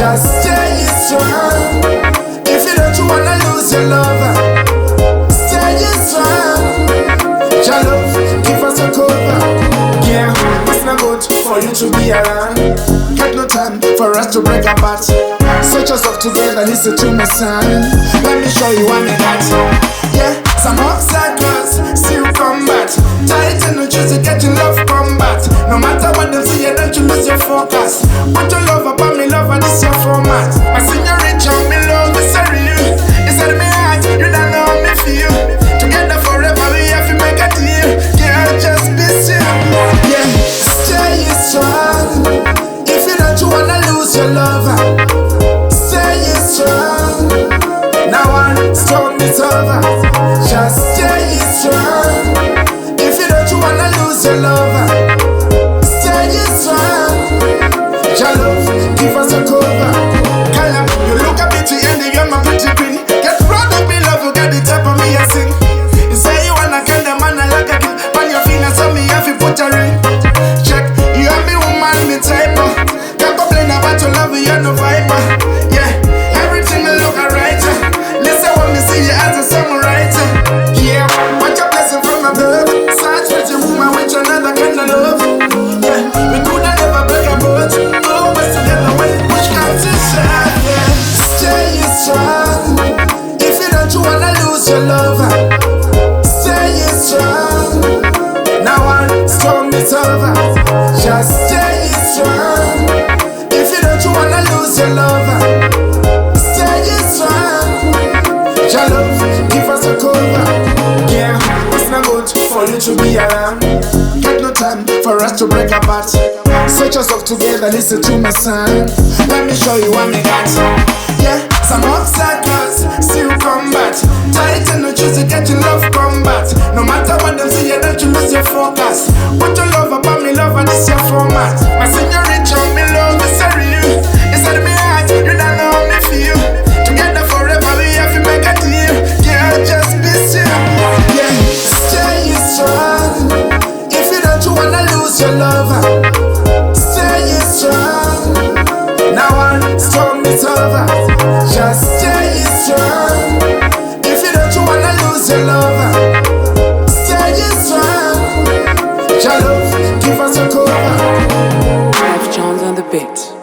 Just stay strong. If you don't wanna lose your lover, stay strong. Your love, give us a cover. Yeah, it's not good for you to be around. Got no time for us to break apart. Search us up together, listen to my son. Let me show you what I got. Yeah, some obstacles still combat. Tight and no choose to get your love combat. No matter what they say, don't you lose your focus. Put your love upon me, love, and this your format. My señorita, me love, me sorry you. Inside me heart, you don't know me feel. Together forever, we have to make a deal. Girl, just be still. Yeah, stay strong. If you don't wanna lose your lover, stay strong. Now one storm is over. Just stay strong. If you don't wanna lose your lover, stay strong. Your love, give us a cover. Kaya, you look a pretty and you're my pretty queen. Get proud of me, love, you got the top of me, I sing. You say you wanna kind of man, I like a kid. Man, your feelings on me, if you put a ring. Check, you have me woman, me type. Can't complain about your love, you're no viper. Yeah, everything will look alright. Listen when me see you as a songwriter. Yeah, want your blessing from above. Search with your woman with another kind of love. Yeah, we coulda never break a boat. Always together when push comes to shove. Yeah, stay strong. If you don't wanna lose your lover, stay strong. Now one storm is over. Just stay strong. If you don't wanna lose your lover, stay strong. Your love, give us a cover. Yeah, it's not good for you to be around. Got no time for us to break apart. Search us up together, listen to my son. Let me show you what I got. Yeah, some obstacles still combat. Tight and no choose to get your love combat. No matter what they say, don't you lose your focus. Put your love upon me, love, and this your format. My señorita, me love, me sorry you. Inside me heart, you don't know how me feel. Together forever, we have to make a deal. Girl, just be still. Yeah, stay strong. If you don't wanna lose your lover, stay strong. Now one storm is over. Just stay strong. If you don't wanna lose your lover, stay strong. Your love, give us a cover. F. Jones on the beat.